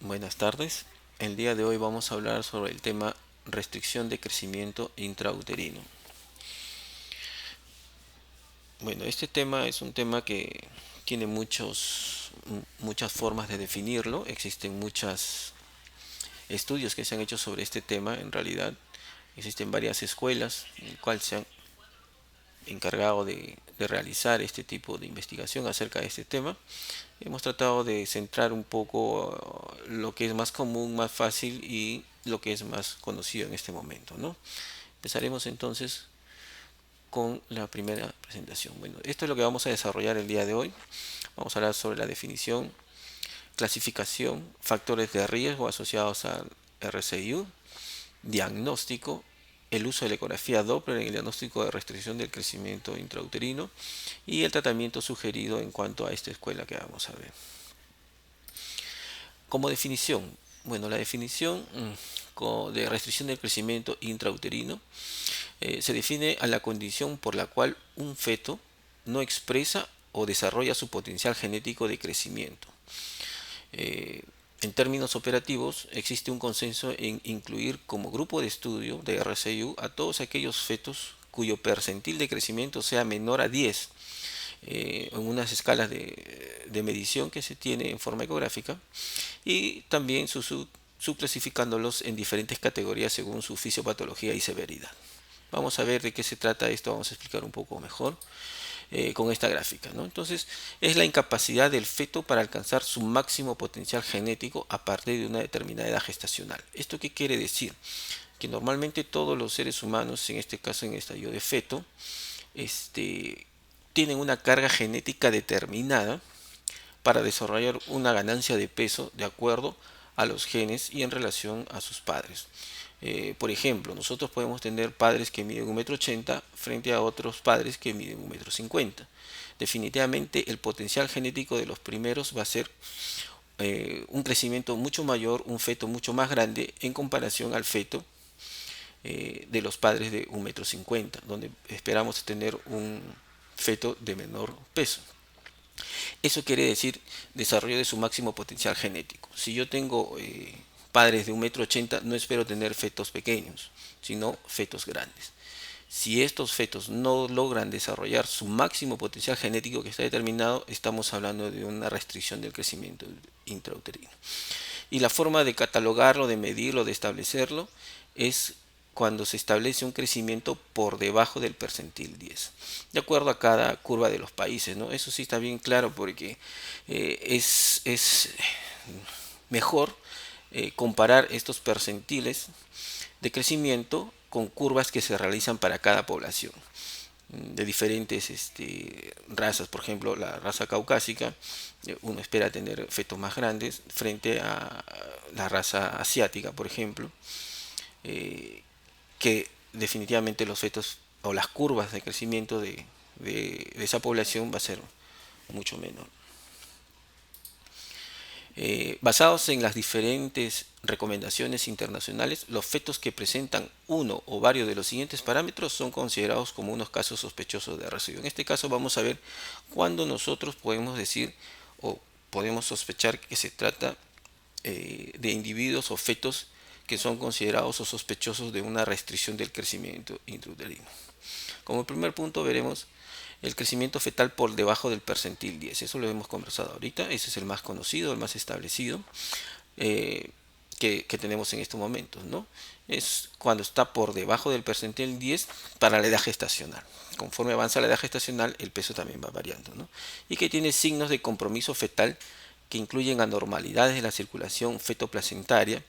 Buenas tardes. El día de hoy vamos a hablar sobre el tema restricción de crecimiento intrauterino. Bueno, este tema es un tema que tiene muchas formas de definirlo. Existen muchos estudios que se han hecho sobre este tema. En realidad, existen varias escuelas en las cuales se han encargado de realizar este tipo de investigación acerca de este tema. Hemos tratado de centrar un poco lo que es más común, más fácil y lo que es más conocido en este momento, ¿no? Empezaremos entonces con la primera presentación. Bueno, esto es lo que vamos a desarrollar el día de hoy. Vamos a hablar sobre la definición, clasificación, factores de riesgo asociados al RCIU, diagnóstico, el uso de la ecografía Doppler en el diagnóstico de restricción del crecimiento intrauterino y el tratamiento sugerido en cuanto a esta escuela que vamos a ver. Como definición, bueno, la definición de restricción del crecimiento intrauterino se define a la condición por la cual un feto no expresa o desarrolla su potencial genético de crecimiento. Eh, en términos operativos, existe un consenso en incluir como grupo de estudio de RCIU a todos aquellos fetos cuyo percentil de crecimiento sea menor a 10 en unas escalas de medición que se tiene en forma ecográfica y también subclasificándolos en diferentes categorías según su fisiopatología y severidad. Vamos a ver de qué se trata esto, vamos a explicar un poco mejor con esta gráfica, ¿no? Entonces, es la incapacidad del feto para alcanzar su máximo potencial genético a partir de una determinada edad gestacional. ¿Esto qué quiere decir? Que normalmente todos los seres humanos, en este caso en estadio de feto, tienen una carga genética determinada para desarrollar una ganancia de peso de acuerdo a los genes y en relación a sus padres. Por ejemplo, nosotros podemos tener padres que miden 1,80 m frente a otros padres que miden 1,50 m. Definitivamente el potencial genético de los primeros va a ser un crecimiento mucho mayor, un feto mucho más grande en comparación al feto de los padres de 1,50 m, donde esperamos tener un feto de menor peso. Eso quiere decir desarrollo de su máximo potencial genético. Si yo tengo padres de 1,80 m, no espero tener fetos pequeños, sino fetos grandes. Si estos fetos no logran desarrollar su máximo potencial genético que está determinado, estamos hablando de una restricción del crecimiento intrauterino. Y la forma de catalogarlo, de medirlo, de establecerlo, es cuando se establece un crecimiento por debajo del percentil 10, de acuerdo a cada curva de los países, ¿no? Eso sí está bien claro porque es mejor comparar estos percentiles de crecimiento con curvas que se realizan para cada población de diferentes razas. Por ejemplo, la raza caucásica, uno espera tener fetos más grandes frente a la raza asiática, por ejemplo, que definitivamente los fetos o las curvas de crecimiento de esa población va a ser mucho menor. Basados en las diferentes recomendaciones internacionales, los fetos que presentan uno o varios de los siguientes parámetros son considerados como unos casos sospechosos de RCIO. En este caso vamos a ver cuándo nosotros podemos decir o podemos sospechar que se trata de individuos o fetos que son considerados o sospechosos de una restricción del crecimiento intrauterino. Como primer punto veremos el crecimiento fetal por debajo del percentil 10. Eso lo hemos conversado ahorita. Ese es el más conocido, el más establecido que tenemos en estos momentos, ¿no? Es cuando está por debajo del percentil 10 para la edad gestacional. Conforme avanza la edad gestacional, el peso también va variando, ¿no? Y que tiene signos de compromiso fetal que incluyen anormalidades de la circulación fetoplacentaria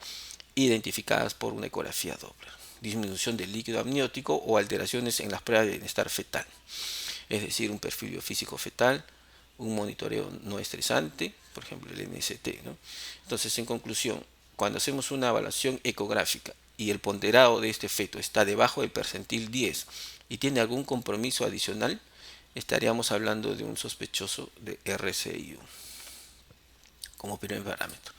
identificadas por una ecografía Doppler, disminución del líquido amniótico o alteraciones en las pruebas de bienestar fetal, es decir, un perfil biofísico fetal, un monitoreo no estresante, por ejemplo el NST, ¿no? Entonces, en conclusión, cuando hacemos una evaluación ecográfica y el ponderado de este feto está debajo del percentil 10 y tiene algún compromiso adicional, estaríamos hablando de un sospechoso de RCIU como primer parámetro.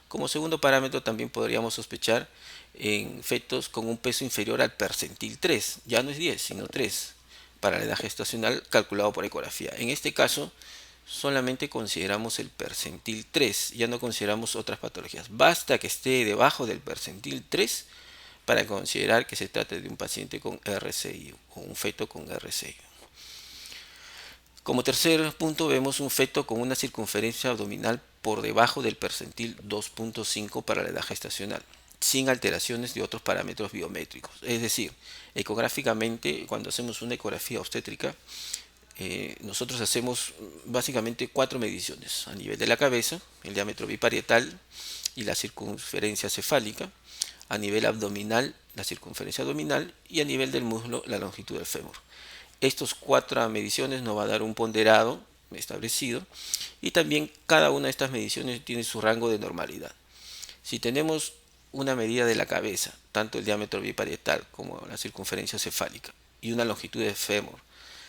Como segundo parámetro también podríamos sospechar en fetos con un peso inferior al percentil 3, ya no es 10, sino 3, para la edad gestacional calculado por ecografía. En este caso solamente consideramos el percentil 3, ya no consideramos otras patologías. Basta que esté debajo del percentil 3 para considerar que se trata de un paciente con RCIU o un feto con RCIU. Como tercer punto vemos un feto con una circunferencia abdominal por debajo del percentil 2.5 para la edad gestacional, sin alteraciones de otros parámetros biométricos. Es decir, ecográficamente, cuando hacemos una ecografía obstétrica, nosotros hacemos básicamente 4 mediciones: a nivel de la cabeza, el diámetro biparietal y la circunferencia cefálica; a nivel abdominal, la circunferencia abdominal; y a nivel del muslo, la longitud del fémur. Estas 4 mediciones nos va a dar un ponderado establecido, y también cada una de estas mediciones tiene su rango de normalidad. Si tenemos una medida de la cabeza, tanto el diámetro biparietal como la circunferencia cefálica, y una longitud de fémur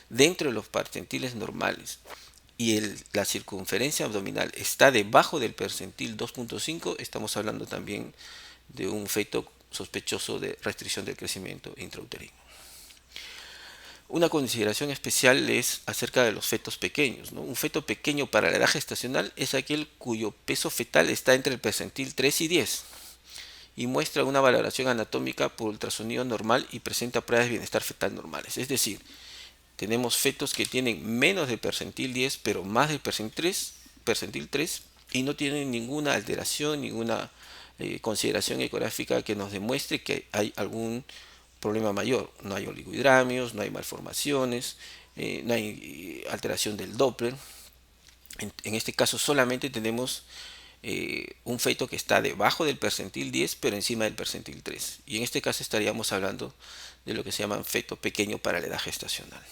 dentro de los percentiles normales, y la circunferencia abdominal está debajo del percentil 2.5, estamos hablando también de un feto sospechoso de restricción del crecimiento intrauterino. Una consideración especial es acerca de los fetos pequeños, ¿no? Un feto pequeño para la edad gestacional es aquel cuyo peso fetal está entre el percentil 3 y 10 y muestra una valoración anatómica por ultrasonido normal y presenta pruebas de bienestar fetal normales. Es decir, tenemos fetos que tienen menos del percentil 10, pero más del percentil 3 y no tienen ninguna alteración, ninguna consideración ecográfica que nos demuestre que hay algún problema mayor. No hay oligohidramios, no hay malformaciones, no hay alteración del Doppler. En este caso solamente tenemos un feto que está debajo del percentil 10 pero encima del percentil 3. Y en este caso estaríamos hablando de lo que se llama feto pequeño para la edad gestacional.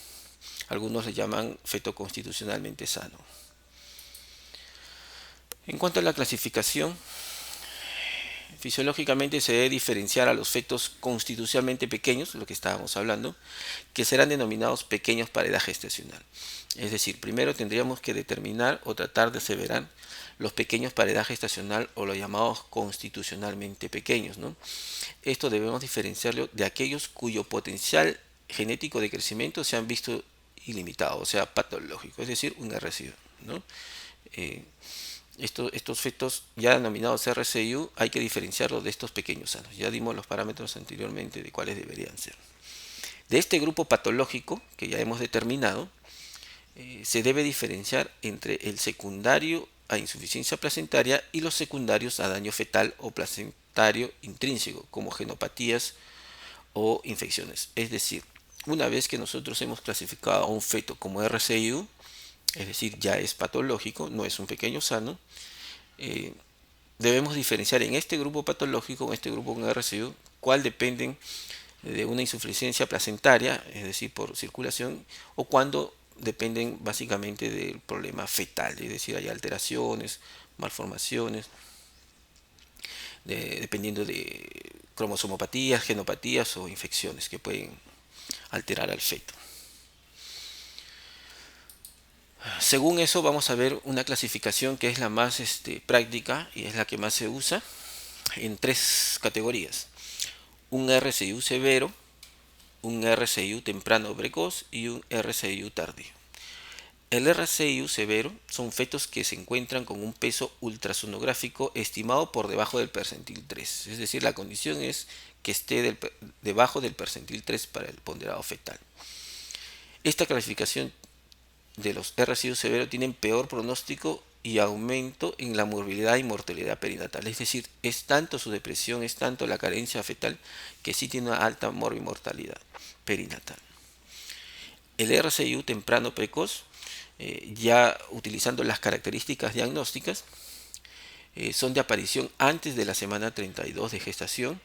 Algunos le llaman feto constitucionalmente sano. En cuanto a la clasificación, fisiológicamente se debe diferenciar a los fetos constitucionalmente pequeños, lo que estábamos hablando, que serán denominados pequeños para edad gestacional. Es decir, primero tendríamos que determinar o tratar de aseverar los pequeños para edad gestacional o los llamados constitucionalmente pequeños, ¿no? Esto debemos diferenciarlo de aquellos cuyo potencial genético de crecimiento se han visto ilimitado, o sea, patológico, es decir, un RCIU, ¿no? Estos fetos ya denominados RCIU hay que diferenciarlos de estos pequeños sanos. Ya dimos los parámetros anteriormente de cuáles deberían ser. De este grupo patológico que ya hemos determinado, se debe diferenciar entre el secundario a insuficiencia placentaria y los secundarios a daño fetal o placentario intrínseco, como genopatías o infecciones. Es decir, una vez que nosotros hemos clasificado a un feto como RCIU, es decir, ya es patológico, no es un pequeño sano, debemos diferenciar en este grupo patológico, en este grupo con RCIU, cuál dependen de una insuficiencia placentaria, es decir, por circulación, o cuando dependen básicamente del problema fetal, es decir, hay alteraciones, malformaciones, dependiendo de cromosomopatías, genopatías o infecciones que pueden alterar al feto. Según eso vamos a ver una clasificación que es la más práctica y es la que más se usa en 3 categorías: un RCIU severo, un RCIU temprano precoz y un RCIU tardío. El RCIU severo son fetos que se encuentran con un peso ultrasonográfico estimado por debajo del percentil 3, es decir, la condición es que esté debajo del percentil 3 para el ponderado fetal. Esta clasificación de los RCIU severos tienen peor pronóstico y aumento en la morbilidad y mortalidad perinatal. Es decir, es tanto su depresión, es tanto la carencia fetal, que sí tiene una alta mortalidad perinatal. El RCIU temprano precoz, ya utilizando las características diagnósticas, son de aparición antes de la semana 32 de gestación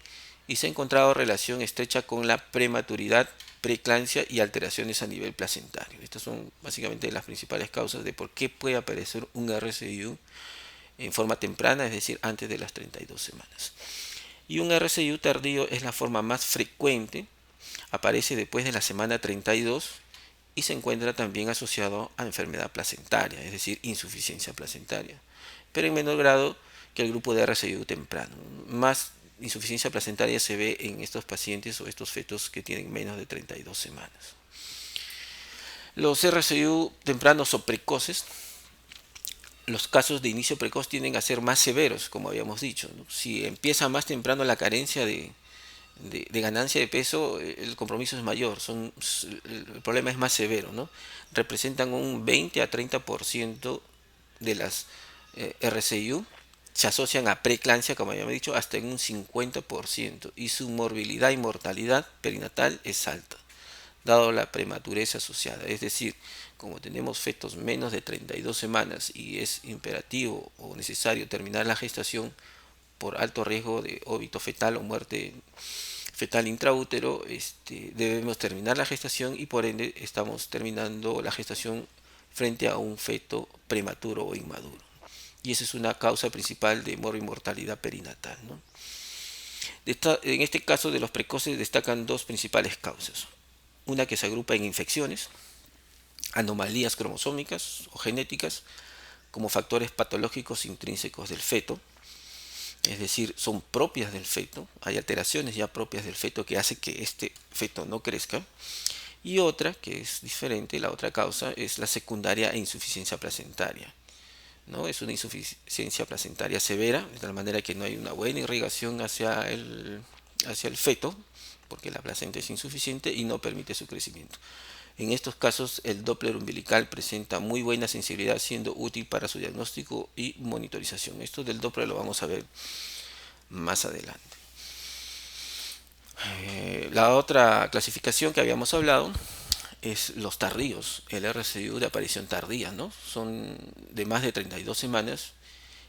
y se ha encontrado relación estrecha con la prematuridad, preeclampsia y alteraciones a nivel placentario. Estas son básicamente las principales causas de por qué puede aparecer un RCIU en forma temprana, es decir, antes de las 32 semanas. Y un RCIU tardío es la forma más frecuente, aparece después de la semana 32 y se encuentra también asociado a enfermedad placentaria, es decir, insuficiencia placentaria, pero en menor grado que el grupo de RCIU temprano. Más insuficiencia placentaria se ve en estos pacientes o estos fetos que tienen menos de 32 semanas. Los RCIU tempranos o precoces los casos de inicio precoz tienden a ser más severos, como habíamos dicho, ¿no? Si empieza más temprano la carencia de ganancia de peso, el compromiso es mayor, el problema es más severo, ¿no? Representan un 20 a 30% de las RCIU, se asocian a preeclampsia, como habíamos dicho, hasta en un 50%, y su morbilidad y mortalidad perinatal es alta, dado la prematurez asociada. Es decir, como tenemos fetos menos de 32 semanas y es imperativo o necesario terminar la gestación por alto riesgo de óbito fetal o muerte fetal intraútero, debemos terminar la gestación y por ende estamos terminando la gestación frente a un feto prematuro o inmaduro. Y esa es una causa principal de mortalidad perinatal, ¿no? En este caso de los precoces destacan dos principales causas. Una que se agrupa en infecciones, anomalías cromosómicas o genéticas, como factores patológicos intrínsecos del feto, es decir, son propias del feto, hay alteraciones ya propias del feto que hace que este feto no crezca, y otra que es diferente, la otra causa es la secundaria e insuficiencia placentaria, ¿no? Es una insuficiencia placentaria severa, de tal manera que no hay una buena irrigación hacia el feto, porque la placenta es insuficiente y no permite su crecimiento. En estos casos, el Doppler umbilical presenta muy buena sensibilidad, siendo útil para su diagnóstico y monitorización. Esto del Doppler lo vamos a ver más adelante. La otra clasificación que habíamos hablado es los tardíos, el RCIU de aparición tardía, ¿no? Son de más de 32 semanas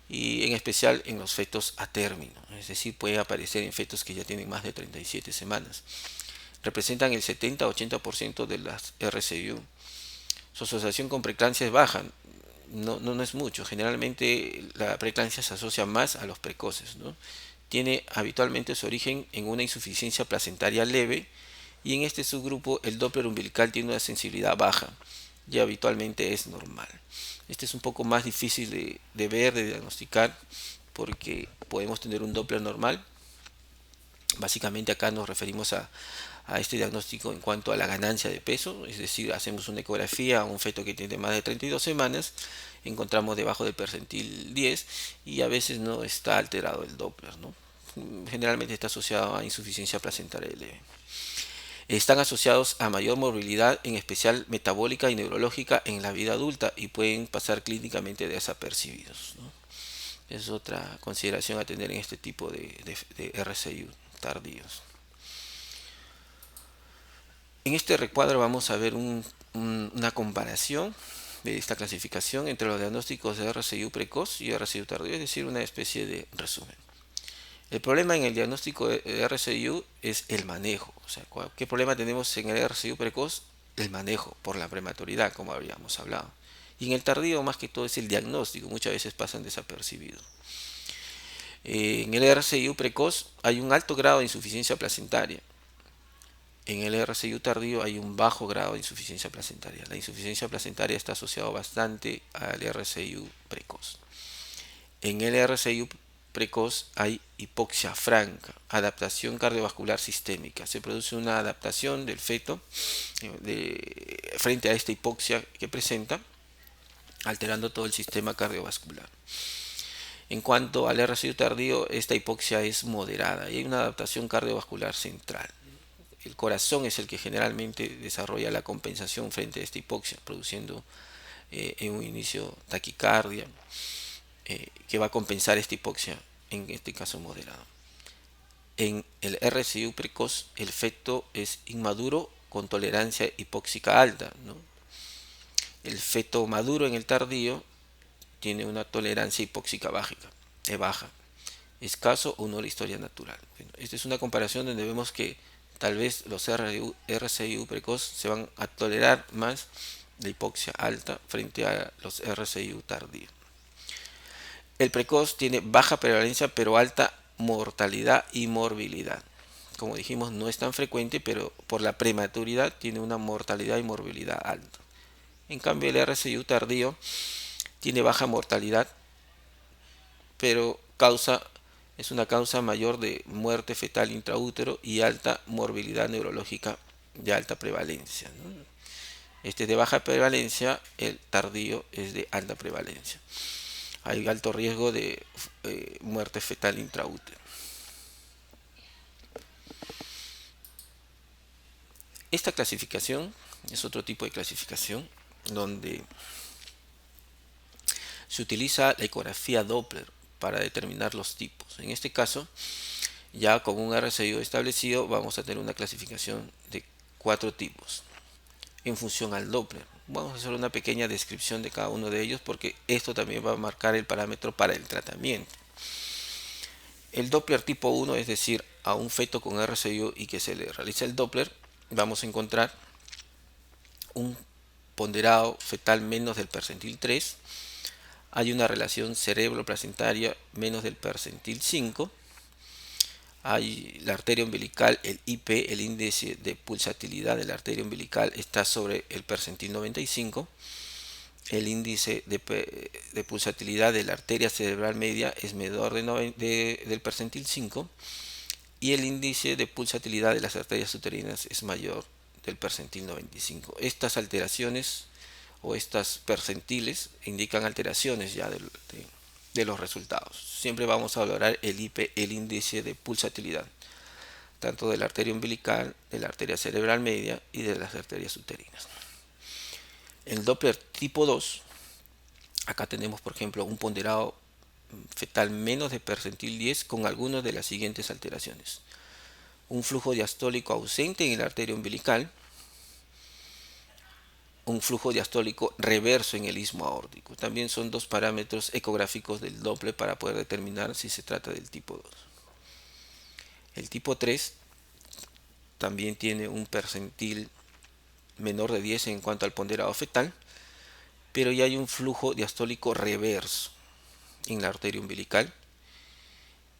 y en especial en los fetos a término, es decir, puede aparecer en fetos que ya tienen más de 37 semanas. Representan el 70-80% de las RCIU. Su asociación con preeclampsia es baja, no es mucho. Generalmente la preeclampsia se asocia más a los precoces, ¿no? Tiene habitualmente su origen en una insuficiencia placentaria leve y en este subgrupo el Doppler umbilical tiene una sensibilidad baja y habitualmente es normal. Este es un poco más difícil de ver, de diagnosticar, porque podemos tener un Doppler normal. Básicamente acá nos referimos a este diagnóstico en cuanto a la ganancia de peso, es decir, hacemos una ecografía a un feto que tiene más de 32 semanas, encontramos debajo del percentil 10 y a veces no está alterado el Doppler, ¿no? Generalmente está asociado a insuficiencia placentaria leve. Están asociados a mayor morbilidad, en especial metabólica y neurológica en la vida adulta y pueden pasar clínicamente desapercibidos, ¿no? Es otra consideración a tener en este tipo de RCIU tardíos. En este recuadro vamos a ver una comparación de esta clasificación entre los diagnósticos de RCIU precoz y RCIU tardío, es decir, una especie de resumen. El problema en el diagnóstico de RCIU es el manejo. O sea, ¿qué problema tenemos en el RCIU precoz? El manejo por la prematuridad, como habíamos hablado. Y en el tardío, más que todo, es el diagnóstico. Muchas veces pasan desapercibidos. En el RCIU precoz hay un alto grado de insuficiencia placentaria. En el RCIU tardío hay un bajo grado de insuficiencia placentaria. La insuficiencia placentaria está asociada bastante al RCIU precoz. En el RCIU precoz hay hipoxia franca, adaptación cardiovascular sistémica. Se produce una adaptación del feto frente a esta hipoxia que presenta, alterando todo el sistema cardiovascular. En cuanto al RCIU tardío, esta hipoxia es moderada y hay una adaptación cardiovascular central. El corazón es el que generalmente desarrolla la compensación frente a esta hipoxia, produciendo en un inicio taquicardia, que va a compensar esta hipoxia, en este caso moderado. En el RCIU precoz, el feto es inmaduro con tolerancia hipóxica alta, ¿no? El feto maduro en el tardío tiene una tolerancia hipóxica baja, escaso o no la historia natural. Bueno, esta es una comparación donde vemos que tal vez los RCIU precoz se van a tolerar más la hipoxia alta frente a los RCIU tardíos. El precoz tiene baja prevalencia pero alta mortalidad y morbilidad. Como dijimos, no es tan frecuente, pero por la prematuridad tiene una mortalidad y morbilidad alta. En cambio, el RCIU tardío tiene baja mortalidad, pero es una causa mayor de muerte fetal intraútero y alta morbilidad neurológica de alta prevalencia, ¿no? Este es de baja prevalencia, el tardío es de alta prevalencia. hay alto riesgo de muerte fetal intraútero. Esta clasificación es otro tipo de clasificación donde se utiliza la ecografía Doppler para determinar los tipos. En este caso, ya con un RCIO establecido, vamos a tener una clasificación de 4 tipos en función al Doppler. Vamos a hacer una pequeña descripción de cada uno de ellos porque esto también va a marcar el parámetro para el tratamiento. El Doppler tipo 1, es decir, a un feto con RCIO y que se le realiza el Doppler, vamos a encontrar un ponderado fetal menos del percentil 3. Hay una relación cerebro-placentaria menos del percentil 5. Hay la arteria umbilical, el IP, el índice de pulsatilidad de la arteria umbilical está sobre el percentil 95. El índice de pulsatilidad de la arteria cerebral media es menor del percentil 5. Y el índice de pulsatilidad de las arterias uterinas es mayor del percentil 95. Estas alteraciones o estas percentiles indican alteraciones ya de los resultados. Siempre vamos a valorar el IP, el índice de pulsatilidad, tanto de la arteria umbilical, de la arteria cerebral media y de las arterias uterinas. El Doppler tipo 2, acá tenemos por ejemplo un ponderado fetal menos de percentil 10 con algunas de las siguientes alteraciones: un flujo diastólico ausente en la arteria umbilical, un flujo diastólico reverso en el istmo aórtico. También son dos parámetros ecográficos del Doppler para poder determinar si se trata del tipo 2. El tipo 3 también tiene un percentil menor de 10 en cuanto al ponderado fetal, pero ya hay un flujo diastólico reverso en la arteria umbilical.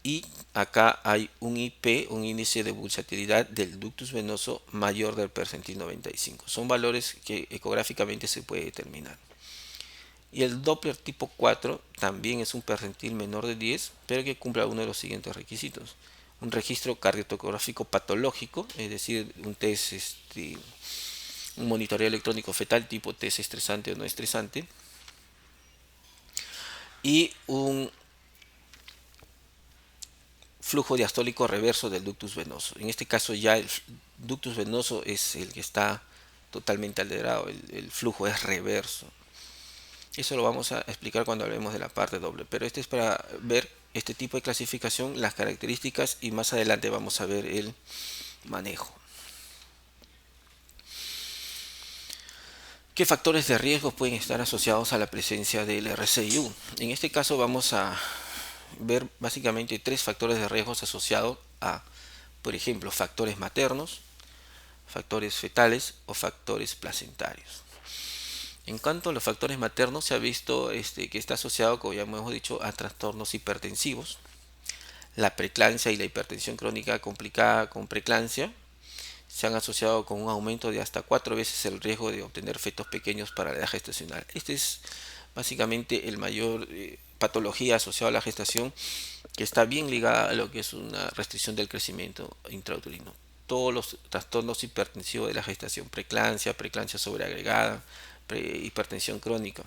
Y acá hay un IP, un índice de pulsatilidad del ductus venoso mayor del percentil 95. Son valores que ecográficamente se puede determinar. Y el Doppler tipo 4 también es un percentil menor de 10, pero que cumple uno de los siguientes requisitos: un registro cardiotocográfico patológico, es decir, un test, un monitoreo electrónico fetal tipo test estresante o no estresante, y un flujo diastólico reverso del ductus venoso. En este caso ya el ductus venoso es el que está totalmente alterado, el flujo es reverso. Eso lo vamos a explicar cuando hablemos de la parte doble, pero este es para ver este tipo de clasificación, las características, y más adelante vamos a ver el manejo. ¿Qué factores de riesgo pueden estar asociados a la presencia del RCIU? En este caso vamos a ver básicamente 3 factores de riesgo asociados a, por ejemplo, factores maternos, factores fetales o factores placentarios. En cuanto a los factores maternos, se ha visto que está asociado, como ya hemos dicho, a trastornos hipertensivos, la preeclampsia y la hipertensión crónica complicada con preeclampsia se han asociado con un aumento de hasta 4 veces el riesgo de obtener fetos pequeños para la edad gestacional. Este es básicamente el mayor patología asociada a la gestación, que está bien ligada a lo que es una restricción del crecimiento intrauterino. Todos los trastornos hipertensivos de la gestación, preeclampsia, preeclampsia sobreagregada, hipertensión crónica.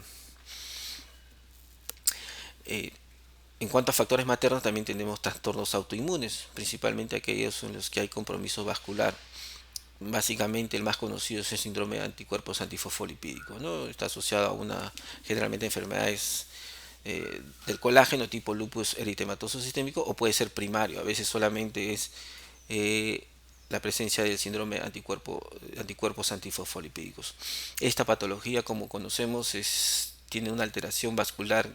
En cuanto a factores maternos, también tenemos trastornos autoinmunes, principalmente aquellos en los que hay compromiso vascular. Básicamente el más conocido es el síndrome de anticuerpos antifosfolipídicos, ¿no? Está asociado a generalmente enfermedades del colágeno tipo lupus eritematoso sistémico, o puede ser primario. A veces solamente es la presencia del síndrome de anticuerpos antifosfolipídicos. Esta patología, como conocemos, tiene una alteración vascular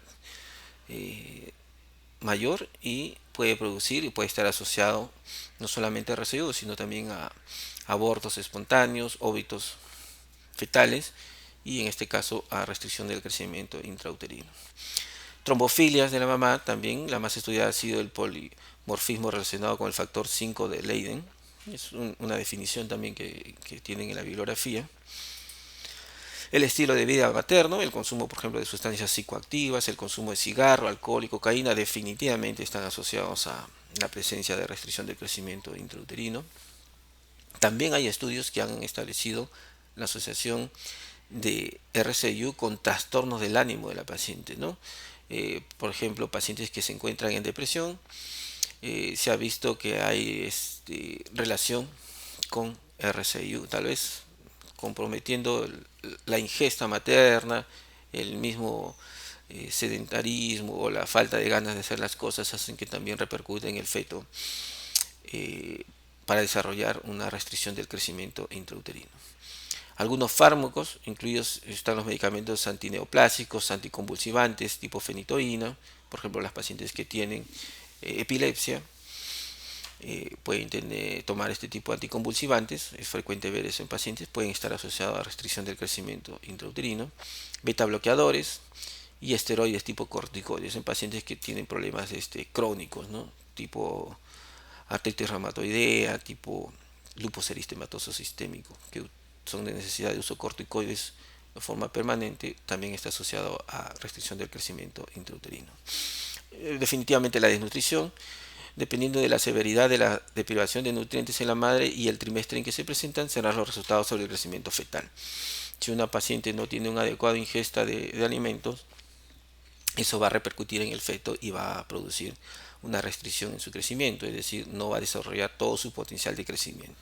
mayor y puede producir y puede estar asociado no solamente a residuos, sino también a abortos espontáneos, óbitos fetales y en este caso a restricción del crecimiento intrauterino. Trombofilias de la mamá, también la más estudiada ha sido el polimorfismo relacionado con el factor 5 de Leiden. Es una definición también que tienen en la bibliografía. El estilo de vida materno, el consumo, por ejemplo, de sustancias psicoactivas, el consumo de cigarro, alcohol y cocaína definitivamente están asociados a la presencia de restricción del crecimiento intrauterino. También hay estudios que han establecido la asociación de RCIU con trastornos del ánimo de la paciente, ¿no? Por ejemplo, pacientes que se encuentran en depresión, se ha visto que hay relación con RCIU, tal vez comprometiendo la ingesta materna, el mismo sedentarismo o la falta de ganas de hacer las cosas hacen que también repercute en el feto eh, para desarrollar una restricción del crecimiento intrauterino. Algunos fármacos, incluidos están los medicamentos antineoplásicos, anticonvulsivantes tipo fenitoína, por ejemplo las pacientes que tienen epilepsia, pueden tomar este tipo de anticonvulsivantes, es frecuente ver eso en pacientes, pueden estar asociados a restricción del crecimiento intrauterino, beta bloqueadores y esteroides tipo corticoides en pacientes que tienen problemas crónicos, ¿no? Tipo artritis reumatoidea, tipo lupus eritematoso sistémico, que son de necesidad de uso corticoides de forma permanente, también está asociado a restricción del crecimiento intrauterino. Definitivamente la desnutrición, dependiendo de la severidad de la deprivación de nutrientes en la madre y el trimestre en que se presentan, serán los resultados sobre el crecimiento fetal. Si una paciente no tiene una adecuada ingesta de alimentos, eso va a repercutir en el feto y va a producir una restricción en su crecimiento, es decir, no va a desarrollar todo su potencial de crecimiento.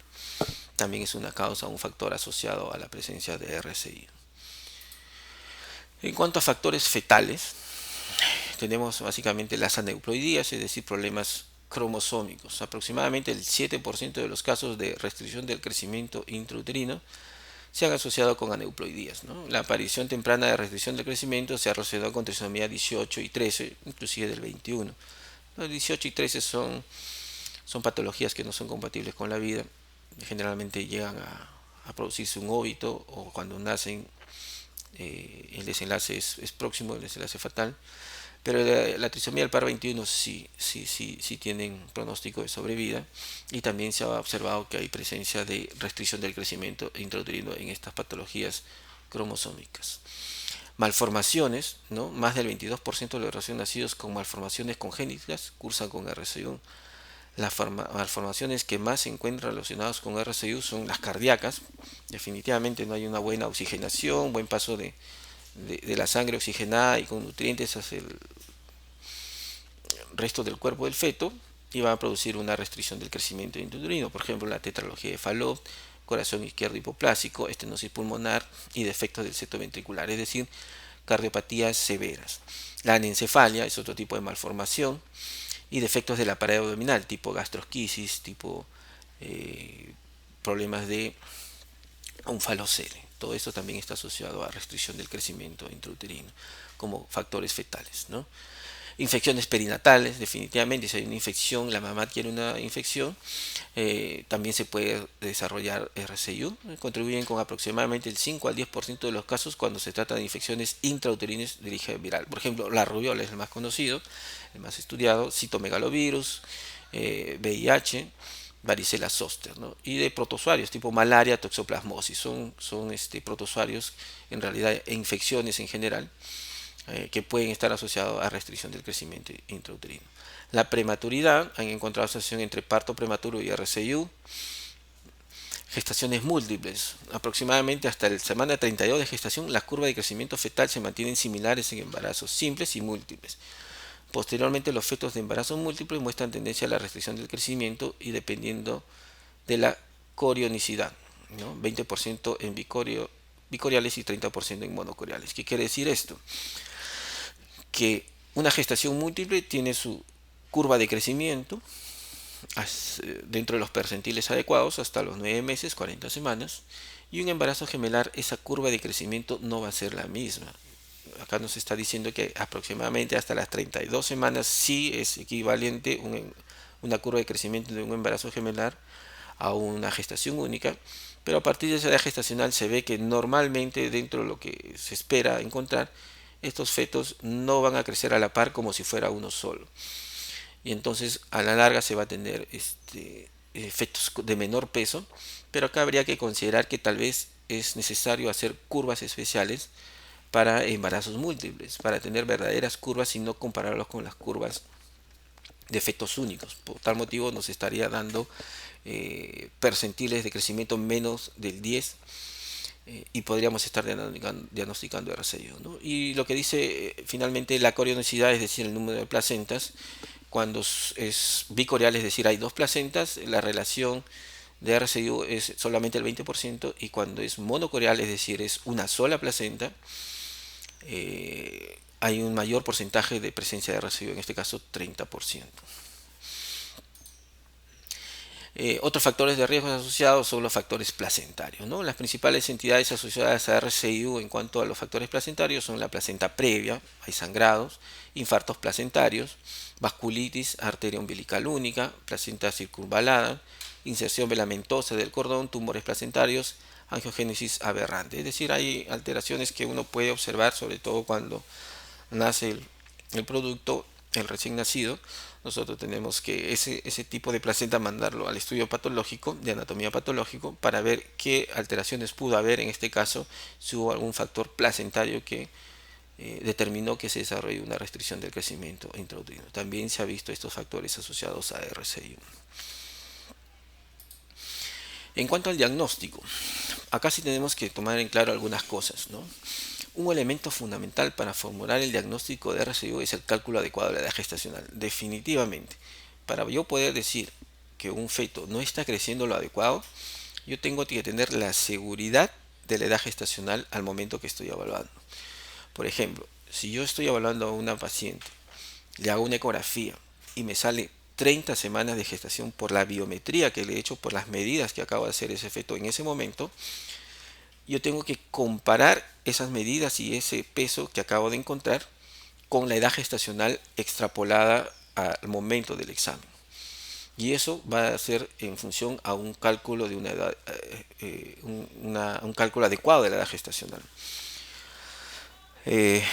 También es una causa, un factor asociado a la presencia de RCI. En cuanto a factores fetales, tenemos básicamente las aneuploidías, es decir, problemas cromosómicos. Aproximadamente el 7% de los casos de restricción del crecimiento intrauterino se han asociado con aneuploidías, ¿no? La aparición temprana de restricción del crecimiento se ha asociado con trisomía 18 y 13, inclusive del 21. Los 18 y 13 son patologías que no son compatibles con la vida. Generalmente llegan a producirse un óbito o cuando nacen el desenlace es próximo, el desenlace fatal. Pero la trisomía del par 21 sí tienen pronóstico de sobrevida y también se ha observado que hay presencia de restricción del crecimiento intrauterino en estas patologías cromosómicas. Malformaciones, ¿no? Más del 22% de los recién nacidos con malformaciones congénitas cursan con RCU. Las malformaciones que más se encuentran relacionadas con RCU son las cardíacas. Definitivamente no hay una buena oxigenación, buen paso de la sangre oxigenada y con nutrientes hacia el resto del cuerpo del feto y va a producir una restricción del crecimiento intrauterino. Por ejemplo, la tetralogía de Fallot, corazón izquierdo hipoplásico, estenosis pulmonar y defectos del septo ventricular, es decir, cardiopatías severas. La anencefalia es otro tipo de malformación y defectos de la pared abdominal, tipo gastrosquisis, tipo problemas de onfalocele. Todo esto también está asociado a restricción del crecimiento intrauterino como factores fetales, ¿no? Infecciones perinatales, definitivamente, si hay una infección, la mamá tiene una infección, también se puede desarrollar RCIU, contribuyen con aproximadamente el 5 al 10% de los casos cuando se trata de infecciones intrauterinas de origen viral. Por ejemplo, la rubiola es el más conocido, el más estudiado, citomegalovirus, VIH, varicela zoster, ¿no? Y de protozoarios tipo malaria, toxoplasmosis, son protozoarios en realidad e infecciones en general que pueden estar asociados a restricción del crecimiento intrauterino. La prematuridad, han encontrado asociación entre parto prematuro y RCIU. Gestaciones múltiples, aproximadamente hasta la semana 32 de gestación, las curvas de crecimiento fetal se mantienen similares en embarazos simples y múltiples. Posteriormente, los fetos de embarazo múltiple muestran tendencia a la restricción del crecimiento y dependiendo de la corionicidad, ¿no? 20% en bicoriales y 30% en monocoriales. ¿Qué quiere decir esto? Que una gestación múltiple tiene su curva de crecimiento dentro de los percentiles adecuados hasta los 9 meses, 40 semanas, y un embarazo gemelar, esa curva de crecimiento no va a ser la misma. Acá nos está diciendo que aproximadamente hasta las 32 semanas sí es equivalente una curva de crecimiento de un embarazo gemelar a una gestación única, pero a partir de esa edad gestacional se ve que normalmente dentro de lo que se espera encontrar, estos fetos no van a crecer a la par como si fuera uno solo. Y entonces a la larga se va a tener fetos de menor peso, pero acá habría que considerar que tal vez es necesario hacer curvas especiales para embarazos múltiples, para tener verdaderas curvas y no compararlos con las curvas de fetos únicos. Por tal motivo nos estaría dando percentiles de crecimiento menos del 10 y podríamos estar diagnosticando RCIO, ¿no? Y lo que dice finalmente la corionicidad, es decir, el número de placentas, cuando es bicorial, es decir, hay dos placentas, la relación de RCIO es solamente el 20%, y cuando es monocorial, es decir, es una sola placenta, hay un mayor porcentaje de presencia de RCIO, en este caso 30%. Otros factores de riesgo asociados son los factores placentarios, ¿no? Las principales entidades asociadas a RCIU en cuanto a los factores placentarios son la placenta previa, hay sangrados, infartos placentarios, vasculitis, arteria umbilical única, placenta circunvalada, inserción velamentosa del cordón, tumores placentarios, angiogénesis aberrante. Es decir, hay alteraciones que uno puede observar, sobre todo cuando nace el producto, el recién nacido. Nosotros tenemos que ese tipo de placenta mandarlo al estudio patológico, de anatomía patológico, para ver qué alteraciones pudo haber, en este caso, si hubo algún factor placentario que determinó que se desarrolle una restricción del crecimiento intrauterino. También se ha visto estos factores asociados a RCI. En cuanto al diagnóstico, acá sí tenemos que tomar en claro algunas cosas, ¿no? Un elemento fundamental para formular el diagnóstico de RCIO es el cálculo adecuado de la edad gestacional. Definitivamente, para yo poder decir que un feto no está creciendo lo adecuado, yo tengo que tener la seguridad de la edad gestacional al momento que estoy evaluando. Por ejemplo, si yo estoy evaluando a una paciente, le hago una ecografía y me sale 30 semanas de gestación por la biometría que le he hecho, por las medidas que acabo de hacer ese feto en ese momento, yo tengo que comparar esas medidas y ese peso que acabo de encontrar con la edad gestacional extrapolada al momento del examen. Y eso va a ser en función a un cálculo de una edad, un cálculo adecuado de la edad gestacional. Eh,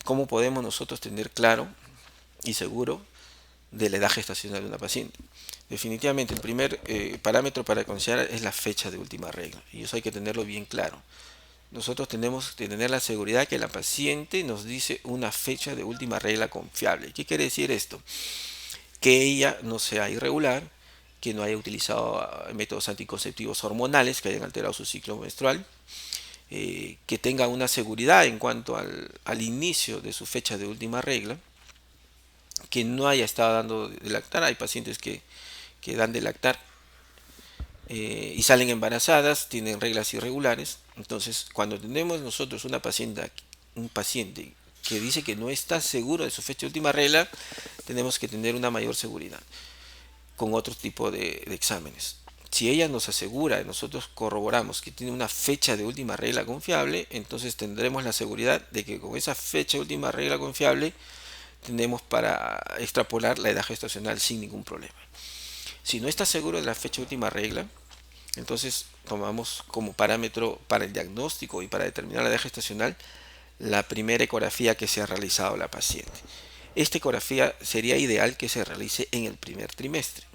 ¿Cómo podemos nosotros tener claro y seguro de la edad gestacional de una paciente? Definitivamente el primer parámetro para considerar es la fecha de última regla, y eso hay que tenerlo bien claro. Nosotros tenemos que tener la seguridad que la paciente nos dice una fecha de última regla confiable. ¿Qué quiere decir esto? Que ella no sea irregular, que no haya utilizado métodos anticonceptivos hormonales que hayan alterado su ciclo menstrual, que tenga una seguridad en cuanto al inicio de su fecha de última regla, que no haya estado dando de lactar. Hay pacientes que dan de lactar y salen embarazadas, tienen reglas irregulares. Entonces, cuando tenemos nosotros un paciente que dice que no está seguro de su fecha de última regla, tenemos que tener una mayor seguridad con otro tipo de exámenes. Si ella nos asegura y nosotros corroboramos que tiene una fecha de última regla confiable, entonces tendremos la seguridad de que con esa fecha de última regla confiable tenemos para extrapolar la edad gestacional sin ningún problema. Si no está seguro de la fecha de última regla, entonces tomamos como parámetro para el diagnóstico y para determinar la edad gestacional la primera ecografía que se ha realizado la paciente. Esta ecografía sería ideal que se realice en el primer trimestre,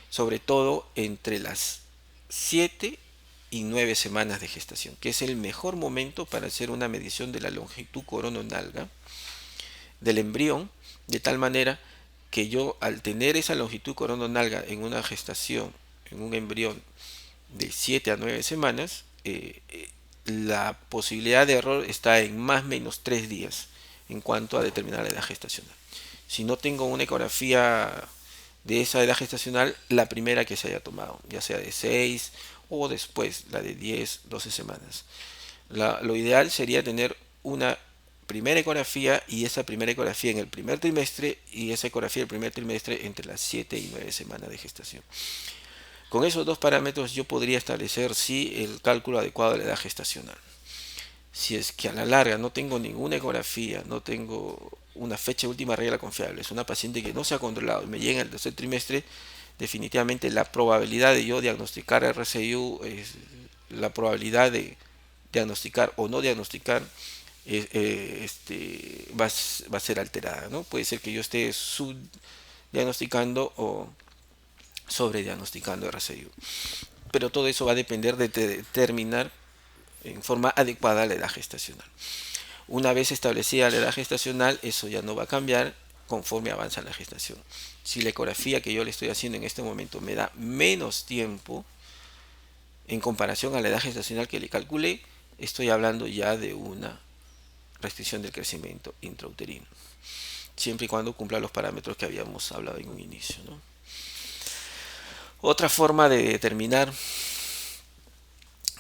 sobre todo entre las 7 y 9 semanas de gestación, que es el mejor momento para hacer una medición de la longitud corononalga del embrión, de tal manera que yo, al tener esa longitud corononalga en una gestación, en un embrión de 7 a 9 semanas, la posibilidad de error está en más o menos 3 días en cuanto a determinar la edad gestacional. Si no tengo una ecografía de esa edad gestacional, la primera que se haya tomado, ya sea de 6 o después la de 10, 12 semanas. Lo ideal sería tener una primera ecografía, y esa primera ecografía en el primer trimestre, y esa ecografía del primer trimestre entre las 7 y 9 semanas de gestación. Con esos dos parámetros yo podría establecer si el cálculo adecuado de la edad gestacional. Si es que a la larga no tengo ninguna ecografía, no tengo una fecha de última regla confiable, es una paciente que no se ha controlado y me llega en el tercer trimestre, definitivamente la probabilidad de yo diagnosticar RCIU, la probabilidad de diagnosticar o no diagnosticar, va a ser alterada, ¿no? Puede ser que yo esté subdiagnosticando o sobrediagnosticando RCIU. Pero todo eso va a depender de determinar en forma adecuada la edad gestacional. Una vez establecida la edad gestacional, eso ya no va a cambiar conforme avanza la gestación. Si la ecografía que yo le estoy haciendo en este momento me da menos tiempo en comparación a la edad gestacional que le calculé, estoy hablando ya de una restricción del crecimiento intrauterino, siempre y cuando cumpla los parámetros que habíamos hablado en un inicio, ¿no? Otra forma de determinar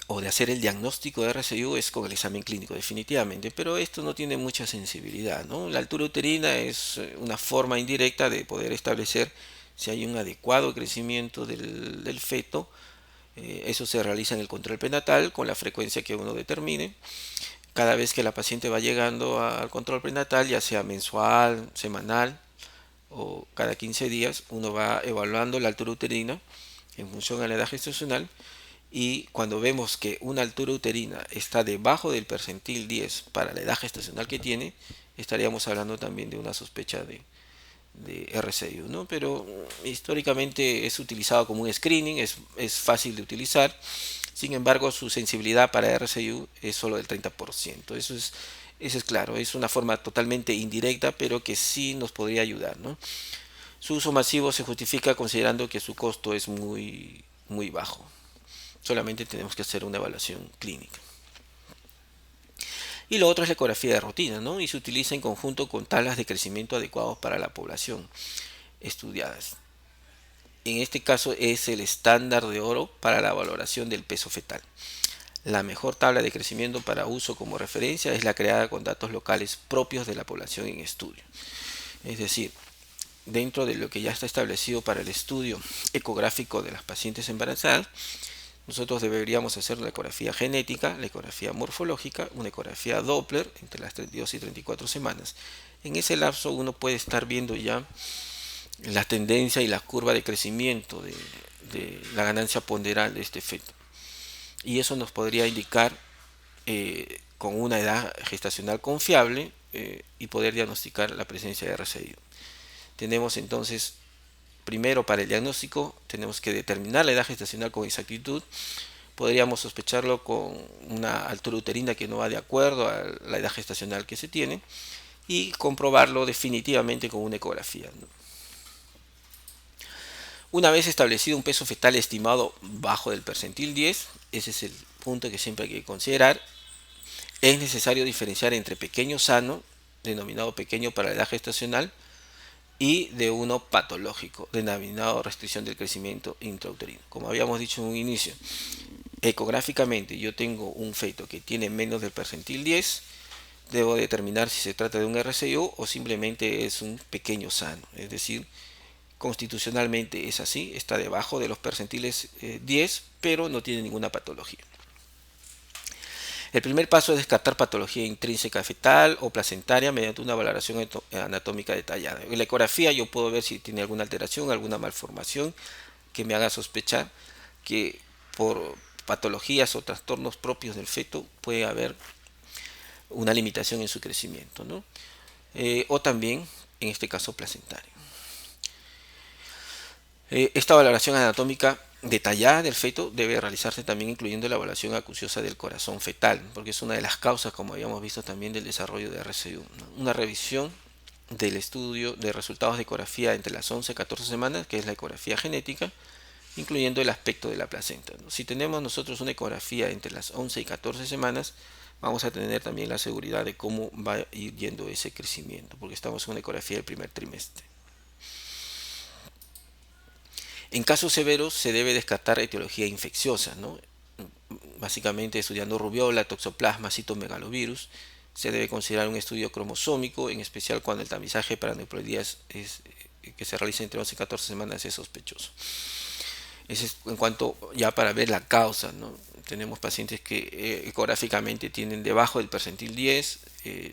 o de hacer el diagnóstico de RCIU es con el examen clínico, definitivamente, pero esto no tiene mucha sensibilidad, ¿no? La altura uterina es una forma indirecta de poder establecer si hay un adecuado crecimiento del feto. Eso se realiza en el control prenatal con la frecuencia que uno determine. Cada vez que la paciente va llegando al control prenatal, ya sea mensual, semanal o cada 15 días, uno va evaluando la altura uterina en función a la edad gestacional, y cuando vemos que una altura uterina está debajo del percentil 10 para la edad gestacional que tiene, estaríamos hablando también de una sospecha de RCIU, ¿no? Pero históricamente es utilizado como un screening, es fácil de utilizar. Sin embargo, su sensibilidad para RCIU es solo del 30%. Eso es claro, es una forma totalmente indirecta, pero que sí nos podría ayudar, ¿no? Su uso masivo se justifica considerando que su costo es muy bajo. Solamente tenemos que hacer una evaluación clínica. Y lo otro es la ecografía de rutina, ¿no? Y se utiliza en conjunto con tablas de crecimiento adecuados para la población estudiadas. En este caso es el estándar de oro para la valoración del peso fetal. La mejor tabla de crecimiento para uso como referencia es la creada con datos locales propios de la población en estudio. Es decir, dentro de lo que ya está establecido para el estudio ecográfico de las pacientes embarazadas, nosotros deberíamos hacer la ecografía genética, la ecografía morfológica, una ecografía Doppler entre las 32 y 34 semanas. En ese lapso uno puede estar viendo ya la tendencia y la curva de crecimiento de la ganancia ponderal de este feto. Y eso nos podría indicar con una edad gestacional confiable y poder diagnosticar la presencia de RCIO. Tenemos entonces, primero para el diagnóstico, tenemos que determinar la edad gestacional con exactitud. Podríamos sospecharlo con una altura uterina que no va de acuerdo a la edad gestacional que se tiene, y comprobarlo definitivamente con una ecografía, ¿no? Una vez establecido un peso fetal estimado bajo del percentil 10, ese es el punto que siempre hay que considerar, es necesario diferenciar entre pequeño sano, denominado pequeño para la edad gestacional, y de uno patológico, denominado restricción del crecimiento intrauterino. Como habíamos dicho en un inicio, ecográficamente yo tengo un feto que tiene menos del percentil 10, debo determinar si se trata de un RCIO o simplemente es un pequeño sano, es decir, constitucionalmente es así, está debajo de los percentiles 10, pero no tiene ninguna patología. El primer paso es descartar patología intrínseca fetal o placentaria mediante una valoración anatómica detallada. En la ecografía yo puedo ver si tiene alguna alteración, alguna malformación que me haga sospechar que por patologías o trastornos propios del feto puede haber una limitación en su crecimiento, ¿no? O también, en este caso, placentario. Esta valoración anatómica detallada del feto debe realizarse también incluyendo la evaluación acuciosa del corazón fetal, porque es una de las causas, como habíamos visto también, del desarrollo de RCU, ¿no? Una revisión del estudio de resultados de ecografía entre las 11 y 14 semanas, que es la ecografía genética, incluyendo el aspecto de la placenta, ¿no? Si tenemos nosotros una ecografía entre las 11 y 14 semanas, vamos a tener también la seguridad de cómo va a ir yendo ese crecimiento, porque estamos en una ecografía del primer trimestre. En casos severos se debe descartar etiología infecciosa, ¿no? Básicamente estudiando rubiola, toxoplasma, citomegalovirus. Se debe considerar un estudio cromosómico, en especial cuando el tamizaje para aneuploidías que se realiza entre 11 y 14 semanas es sospechoso. Ese es en cuanto ya para ver la causa, ¿no? Tenemos pacientes que ecográficamente tienen debajo del percentil 10,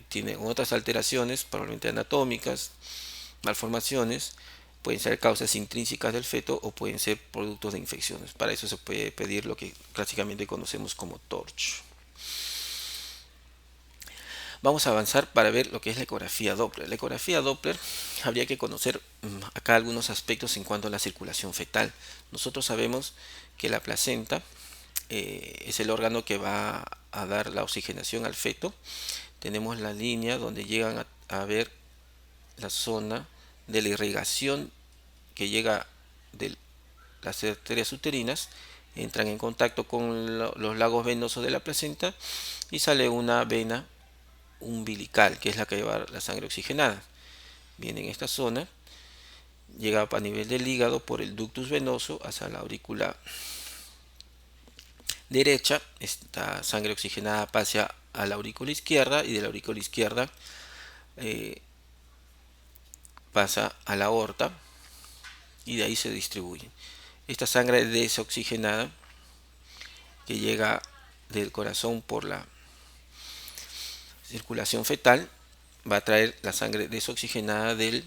tienen otras alteraciones, probablemente anatómicas, malformaciones, pueden ser causas intrínsecas del feto o pueden ser productos de infecciones. Para eso se puede pedir lo que clásicamente conocemos como TORCH. Vamos a avanzar para ver lo que es la ecografía Doppler. La ecografía Doppler habría que conocer acá algunos aspectos en cuanto a la circulación fetal. Nosotros sabemos que la placenta es el órgano que va a dar la oxigenación al feto. Tenemos la línea donde llegan a ver la zona de la irrigación que llega de las arterias uterinas, entran en contacto con los lagos venosos de la placenta y sale una vena umbilical, que es la que lleva la sangre oxigenada. Viene en esta zona, llega a nivel del hígado por el ductus venoso hacia la aurícula derecha. Esta sangre oxigenada pasa a la aurícula izquierda y de la aurícula izquierda eh, pasa a la aorta y de ahí se distribuye. Esta sangre desoxigenada que llega del corazón por la circulación fetal va a traer la sangre desoxigenada de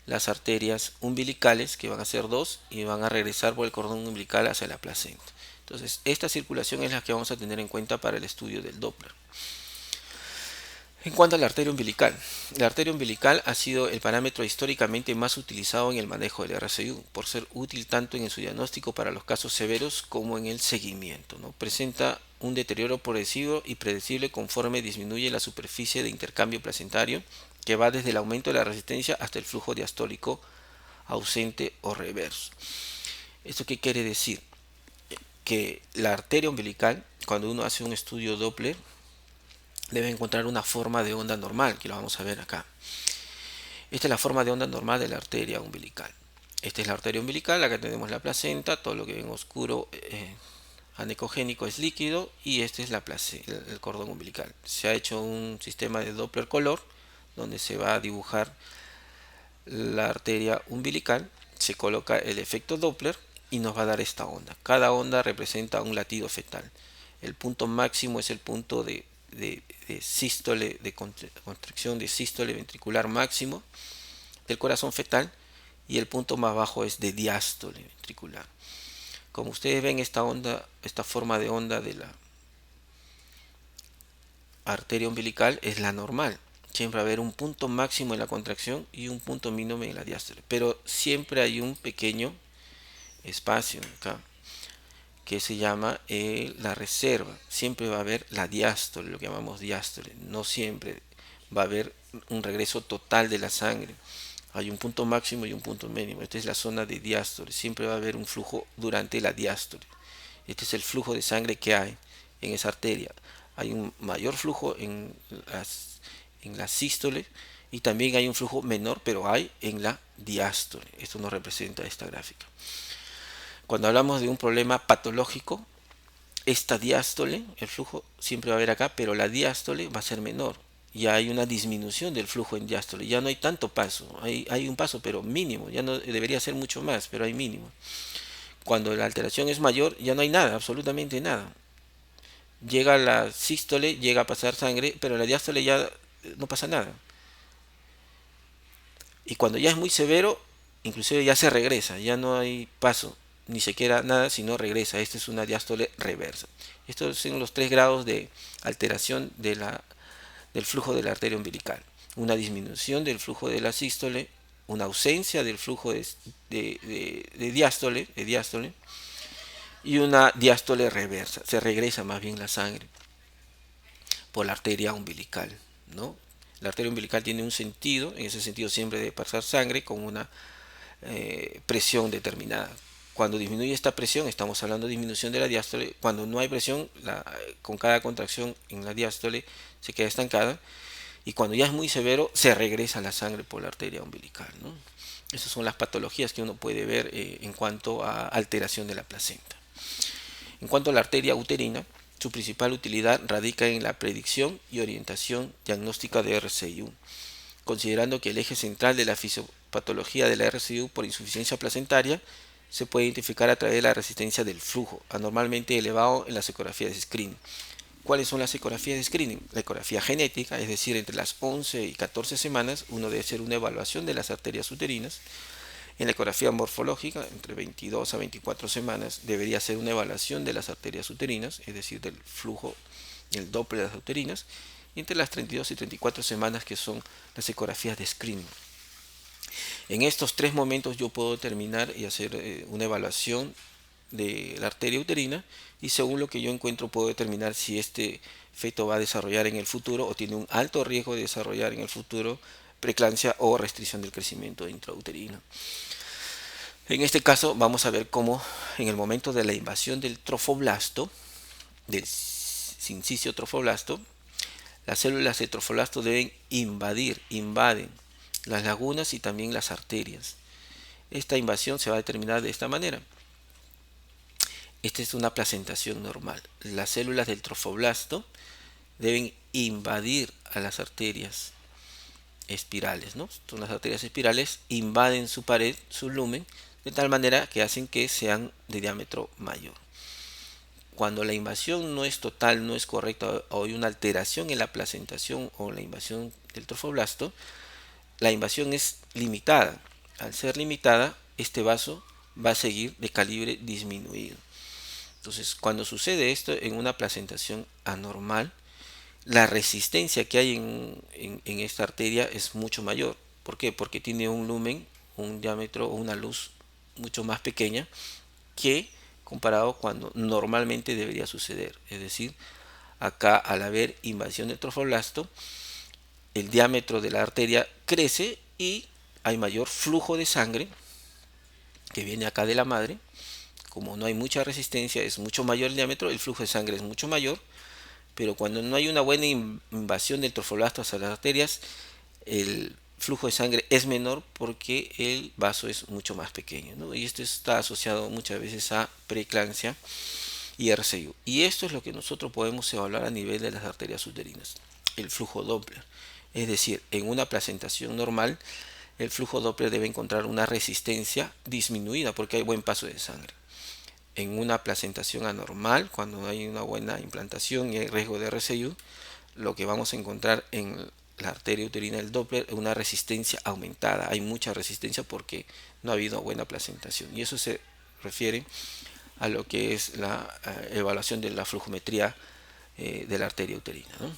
las arterias umbilicales, que van a ser dos, y van a regresar por el cordón umbilical hacia la placenta. Entonces, esta circulación es la que vamos a tener en cuenta para el estudio del Doppler. En cuanto a la arteria umbilical ha sido el parámetro históricamente más utilizado en el manejo del RCU, por ser útil tanto en su diagnóstico para los casos severos como en el seguimiento, ¿no? Presenta un deterioro progresivo y predecible conforme disminuye la superficie de intercambio placentario, que va desde el aumento de la resistencia hasta el flujo diastólico ausente o reverso. ¿Esto qué quiere decir? Que la arteria umbilical, cuando uno hace un estudio Doppler, debe encontrar una forma de onda normal, que lo vamos a ver acá. Esta es la forma de onda normal de la arteria umbilical. Esta es la arteria umbilical, acá tenemos la placenta, todo lo que ven oscuro anecogénico es líquido, y este es el cordón umbilical. Se ha hecho un sistema de Doppler color donde se va a dibujar la arteria umbilical, se coloca el efecto Doppler y nos va a dar esta onda. Cada onda representa un latido fetal. El punto máximo es el punto de sístole, de contracción de sístole ventricular máximo del corazón fetal, y el punto más bajo es de diástole ventricular. Como ustedes ven, esta onda, esta forma de onda de la arteria umbilical es la normal. Siempre va a haber un punto máximo en la contracción y un punto mínimo en la diástole, pero siempre hay un pequeño espacio acá que se llama la reserva. Siempre va a haber la diástole, lo que llamamos diástole. No siempre va a haber un regreso total de la sangre. Hay un punto máximo y un punto mínimo. Esta es la zona de diástole. Siempre va a haber un flujo durante la diástole. Este es el flujo de sangre que hay en esa arteria. Hay un mayor flujo en la sístole y también hay un flujo menor, pero hay en la diástole. Esto nos representa esta gráfica. Cuando hablamos de un problema patológico, esta diástole, el flujo siempre va a haber acá, pero la diástole va a ser menor. Ya hay una disminución del flujo en diástole, ya no hay tanto paso, hay un paso pero mínimo, ya no debería ser mucho más, pero hay mínimo. Cuando la alteración es mayor, ya no hay nada, absolutamente nada. Llega la sístole, llega a pasar sangre, pero la diástole ya no pasa nada. Y cuando ya es muy severo, inclusive ya se regresa, ya no hay paso, ni siquiera nada, sino regresa. Esta es una diástole reversa. Estos son los 3 grados de alteración del flujo de la arteria umbilical. Una disminución del flujo de la sístole, una ausencia del flujo de diástole y una diástole reversa. Se regresa más bien la sangre por la arteria umbilical, ¿no? La arteria umbilical tiene un sentido, en ese sentido siempre debe pasar sangre con una presión determinada. Cuando disminuye esta presión, estamos hablando de disminución de la diástole. Cuando no hay presión, con cada contracción en la diástole se queda estancada. Y cuando ya es muy severo, se regresa la sangre por la arteria umbilical, ¿no? Esas son las patologías que uno puede ver en cuanto a alteración de la placenta. En cuanto a la arteria uterina, su principal utilidad radica en la predicción y orientación diagnóstica de RCIU, considerando que el eje central de la fisiopatología de la RCIU por insuficiencia placentaria se puede identificar a través de la resistencia del flujo, anormalmente elevado en las ecografías de screening. ¿Cuáles son las ecografías de screening? La ecografía genética, es decir, entre las 11 y 14 semanas, uno debe hacer una evaluación de las arterias uterinas. En la ecografía morfológica, entre 22 a 24 semanas, debería hacer una evaluación de las arterias uterinas, es decir, del flujo y el Doppler de las uterinas. Y entre las 32 y 34 semanas, que son las ecografías de screening. En estos 3 momentos yo puedo determinar y hacer una evaluación de la arteria uterina, y según lo que yo encuentro puedo determinar si este feto va a desarrollar en el futuro o tiene un alto riesgo de desarrollar en el futuro preeclampsia o restricción del crecimiento intrauterino. En este caso vamos a ver cómo en el momento de la invasión del trofoblasto, del sincicio trofoblasto, las células de trofoblasto deben invaden las lagunas y también las arterias. Esta invasión se va a determinar de esta manera. Esta es una placentación normal. Las células del trofoblasto deben invadir a las arterias espirales, ¿no? Son las arterias espirales, invaden su pared, su lumen, de tal manera que hacen que sean de diámetro mayor. Cuando la invasión no es total, no es correcta, o hay una alteración en la placentación o la invasión del trofoblasto, la invasión es limitada. Al ser limitada, este vaso va a seguir de calibre disminuido. Entonces, cuando sucede esto en una placentación anormal, la resistencia que hay en esta arteria es mucho mayor. ¿Por qué? Porque tiene un lumen, un diámetro o una luz mucho más pequeña que comparado cuando normalmente debería suceder. Es decir, acá al haber invasión del trofoblasto, el diámetro de la arteria crece y hay mayor flujo de sangre que viene acá de la madre. Como no hay mucha resistencia, es mucho mayor el diámetro, el flujo de sangre es mucho mayor, pero cuando no hay una buena invasión del trofoblasto hacia las arterias, el flujo de sangre es menor porque el vaso es mucho más pequeño, ¿no? Y esto está asociado muchas veces a preeclampsia y RCU. Y esto es lo que nosotros podemos evaluar a nivel de las arterias uterinas, el flujo Doppler. Es decir, en una placentación normal, el flujo Doppler debe encontrar una resistencia disminuida porque hay buen paso de sangre. En una placentación anormal, cuando hay una buena implantación y hay riesgo de RCU, lo que vamos a encontrar en la arteria uterina del Doppler es una resistencia aumentada. Hay mucha resistencia porque no ha habido buena placentación. Y eso se refiere a lo que es la evaluación de la flujometría de la arteria uterina, ¿no?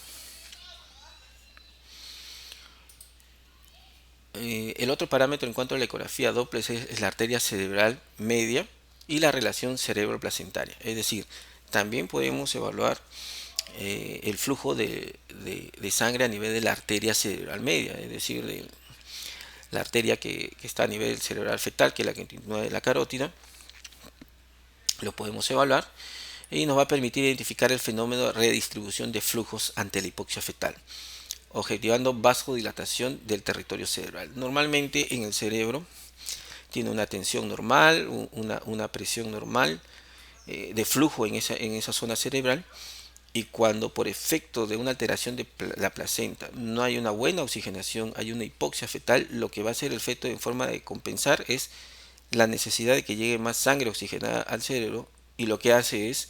El otro parámetro en cuanto a la ecografía Doppler es la arteria cerebral media y la relación cerebro-placentaria. Es decir, también podemos evaluar el flujo de sangre a nivel de la arteria cerebral media, es decir, de la arteria que está a nivel cerebral fetal, que es la que continúa de la carótida. Lo podemos evaluar y nos va a permitir identificar el fenómeno de redistribución de flujos ante la hipoxia fetal, objetivando vasodilatación del territorio cerebral. Normalmente en el cerebro tiene una tensión normal, una presión normal de flujo en esa zona cerebral, y cuando por efecto de una alteración de la placenta no hay una buena oxigenación, hay una hipoxia fetal, lo que va a hacer el feto en forma de compensar es la necesidad de que llegue más sangre oxigenada al cerebro, y lo que hace es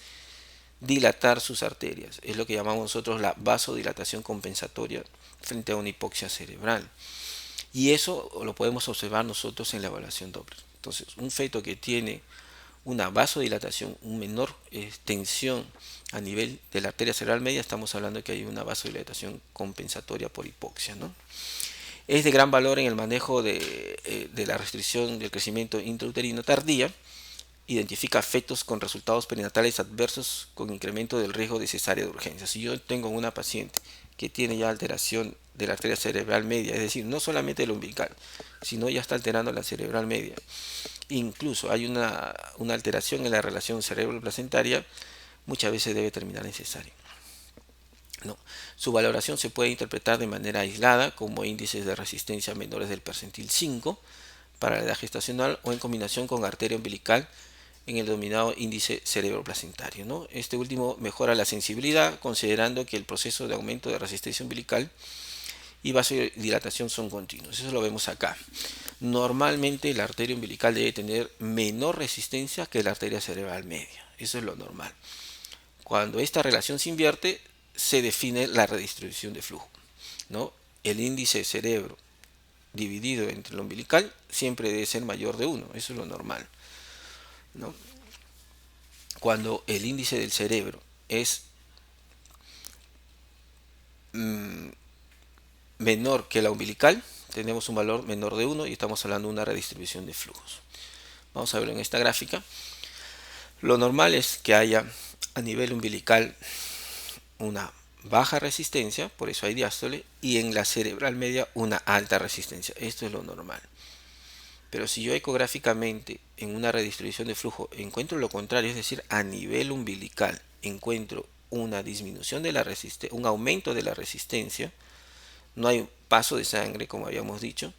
dilatar sus arterias. Es lo que llamamos nosotros la vasodilatación compensatoria frente a una hipoxia cerebral. Y eso lo podemos observar nosotros en la evaluación Doppler. Entonces, un feto que tiene una vasodilatación, una menor tensión a nivel de la arteria cerebral media, estamos hablando de que hay una vasodilatación compensatoria por hipoxia, ¿no? Es de gran valor en el manejo de la restricción del crecimiento intrauterino tardía. Identifica fetos con resultados perinatales adversos con incremento del riesgo de cesárea de urgencia. Si yo tengo una paciente que tiene ya alteración de la arteria cerebral media, es decir, no solamente el umbilical, sino ya está alterando la cerebral media, incluso hay una alteración en la relación cerebro-placentaria, muchas veces debe terminar en cesárea. No. Su valoración se puede interpretar de manera aislada como índices de resistencia menores del percentil 5 para la edad gestacional o en combinación con arteria umbilical en el denominado índice cerebroplacentario, ¿no? Este último mejora la sensibilidad considerando que el proceso de aumento de resistencia umbilical y vasodilatación son continuos. Eso lo vemos acá. Normalmente la arteria umbilical debe tener menor resistencia que la arteria cerebral media. Eso es lo normal. Cuando esta relación se invierte, se define la redistribución de flujo, ¿no? El índice cerebro dividido entre el umbilical siempre debe ser mayor de 1. Eso es lo normal, ¿no? Cuando el índice del cerebro es menor que la umbilical, tenemos un valor menor de 1 y estamos hablando de una redistribución de flujos. Vamos a verlo en esta gráfica. Lo normal es que haya a nivel umbilical una baja resistencia, por eso hay diástole, y en la cerebral media una alta resistencia. Esto es lo normal. Pero si yo ecográficamente en una redistribución de flujo encuentro lo contrario, es decir, a nivel umbilical encuentro una disminución de la resistencia, un aumento de la resistencia, no hay paso de sangre como habíamos dicho,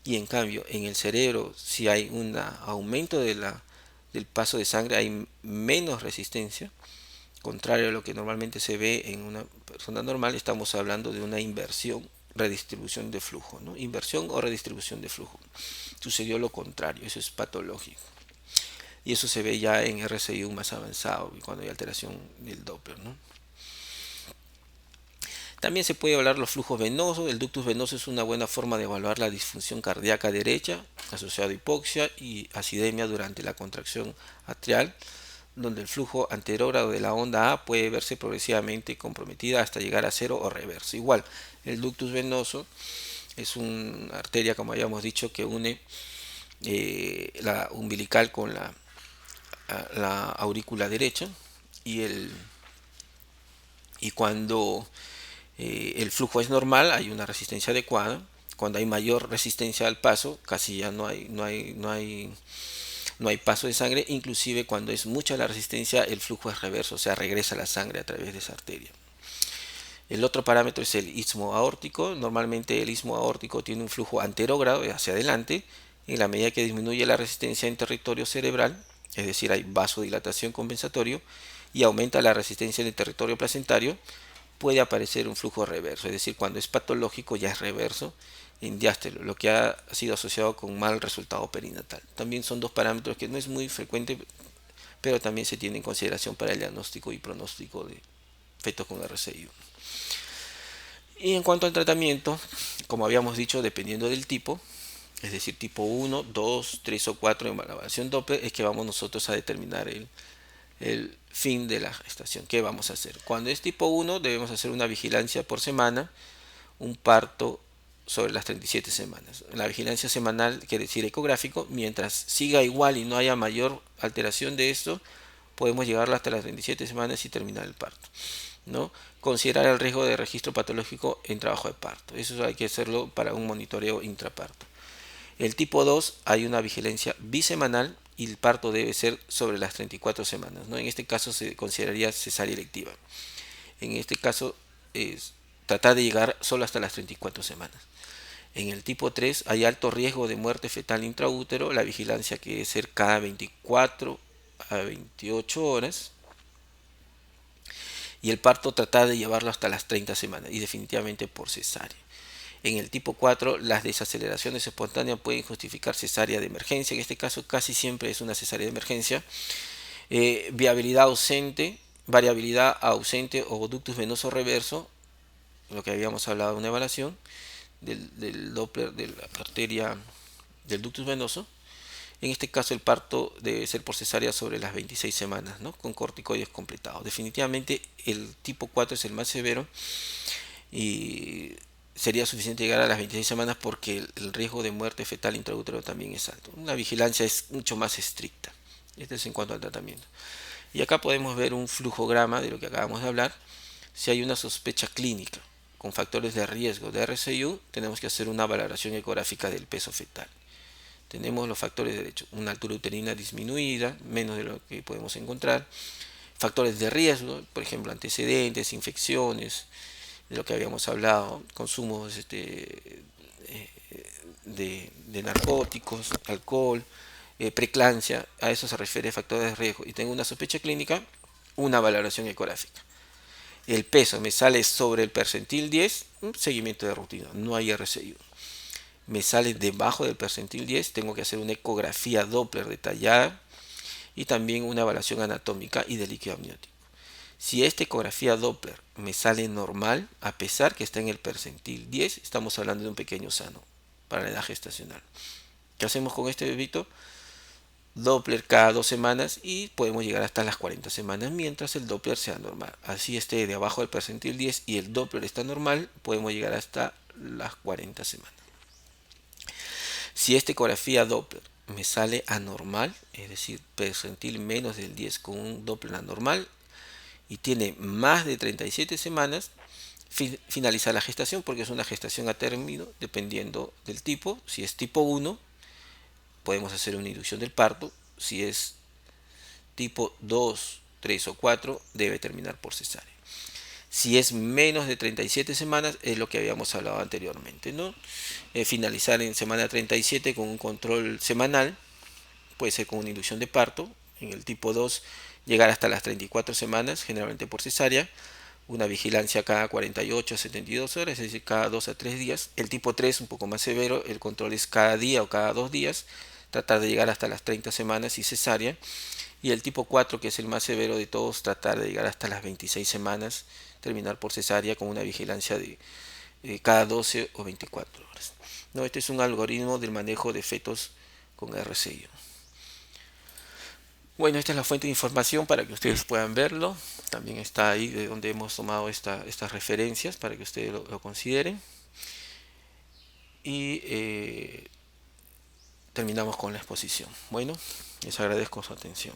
y en cambio en el cerebro si hay un aumento del paso de sangre, hay menos resistencia, contrario a lo que normalmente se ve en una persona normal, estamos hablando de una inversión, redistribución de flujo, ¿no? Inversión o redistribución de flujo. Sucedió lo contrario, eso es patológico. Y eso se ve ya en RCI más avanzado, cuando hay alteración del Doppler, ¿no? También se puede hablar de los flujos venosos. El ductus venoso es una buena forma de evaluar la disfunción cardíaca derecha asociada a hipoxia y acidemia durante la contracción atrial, donde el flujo anterógrado de la onda A puede verse progresivamente comprometida hasta llegar a cero o reverso. Igual, el ductus venoso es una arteria, como habíamos dicho, que une la umbilical con la aurícula derecha y, y cuando el flujo es normal, hay una resistencia adecuada. Cuando hay mayor resistencia al paso, casi ya no hay paso de sangre. Inclusive cuando es mucha la resistencia, el flujo es reverso, o sea, regresa la sangre a través de esa arteria. El otro parámetro es el istmo aórtico. Normalmente el istmo aórtico tiene un flujo anterógrado hacia adelante. En la medida que disminuye la resistencia en territorio cerebral, es decir, hay vasodilatación compensatorio, y aumenta la resistencia en el territorio placentario, puede aparecer un flujo reverso, es decir, cuando es patológico ya es reverso en diástolo, lo que ha sido asociado con mal resultado perinatal. También son dos parámetros que no es muy frecuente, pero también se tiene en consideración para el diagnóstico y pronóstico de fetos con RCI. Y en cuanto al tratamiento, como habíamos dicho, dependiendo del tipo, es decir, tipo 1, 2, 3 o 4 en valoración Doppler, es que vamos nosotros a determinar el fin de la gestación. ¿Qué vamos a hacer? Cuando es tipo 1 debemos hacer una vigilancia por semana, un parto sobre las 37 semanas. La vigilancia semanal quiere decir ecográfico, mientras siga igual y no haya mayor alteración de esto, podemos llegarla hasta las 37 semanas y terminar el parto, ¿no? Considerar el riesgo de registro patológico en trabajo de parto. Eso hay que hacerlo para un monitoreo intraparto. El tipo 2 hay una vigilancia bisemanal y el parto debe ser sobre las 34 semanas, ¿no? En este caso se consideraría cesárea electiva. En este caso es tratar de llegar solo hasta las 34 semanas. En el tipo 3 hay alto riesgo de muerte fetal intraútero, la vigilancia que debe ser cada 24 a 28 horas y el parto tratar de llevarlo hasta las 30 semanas y definitivamente por cesárea. En el tipo 4, las desaceleraciones espontáneas pueden justificar cesárea de emergencia. En este caso casi siempre es una cesárea de emergencia. Viabilidad ausente, variabilidad ausente o ductus venoso reverso, lo que habíamos hablado en una evaluación del Doppler de la arteria del ductus venoso. En este caso el parto debe ser por cesárea sobre las 26 semanas, ¿no? Con corticoides completados. Definitivamente el tipo 4 es el más severo y sería suficiente llegar a las 26 semanas porque el riesgo de muerte fetal intraútero también es alto. La vigilancia es mucho más estricta. Este es en cuanto al tratamiento. Y acá podemos ver un flujograma de lo que acabamos de hablar. Si hay una sospecha clínica con factores de riesgo de RCIU, tenemos que hacer una valoración ecográfica del peso fetal. Tenemos los factores de hecho, una altura uterina disminuida, menos de lo que podemos encontrar. Factores de riesgo, por ejemplo, antecedentes, infecciones, de lo que habíamos hablado, consumos de narcóticos, alcohol, preeclampsia, a eso se refiere factores de riesgo. Y tengo una sospecha clínica, una valoración ecográfica. El peso me sale sobre el percentil 10, un seguimiento de rutina, no hay RCI. Me sale debajo del percentil 10, tengo que hacer una ecografía Doppler detallada y también una evaluación anatómica y de líquido amniótico. Si esta ecografía Doppler me sale normal, a pesar que está en el percentil 10, estamos hablando de un pequeño sano para la edad gestacional. ¿Qué hacemos con este bebito? Doppler cada 2 semanas y podemos llegar hasta las 40 semanas mientras el Doppler sea normal. Así esté de abajo del percentil 10 y el Doppler está normal, podemos llegar hasta las 40 semanas. Si esta ecografía Doppler me sale anormal, es decir, percentil menos del 10 con un Doppler anormal y tiene más de 37 semanas, finaliza la gestación porque es una gestación a término dependiendo del tipo. Si es tipo 1, podemos hacer una inducción del parto. Si es tipo 2, 3 o 4, debe terminar por cesárea. Si es menos de 37 semanas, es lo que habíamos hablado anteriormente, ¿no? Finalizar en semana 37 con un control semanal, puede ser con una inducción de parto. En el tipo 2, llegar hasta las 34 semanas, generalmente por cesárea. Una vigilancia cada 48 a 72 horas, es decir, cada 2 a 3 días. El tipo 3, un poco más severo, el control es cada día o cada 2 días, tratar de llegar hasta las 30 semanas y cesárea. Y el tipo 4, que es el más severo de todos, tratar de llegar hasta las 26 semanas, terminar por cesárea con una vigilancia de cada 12 o 24 horas. No, este es un algoritmo del manejo de fetos con RCI. Bueno, esta es la fuente de información para que ustedes puedan verlo. También está ahí de donde hemos tomado estas referencias para que ustedes lo consideren. Y terminamos con la exposición. Bueno, les agradezco su atención.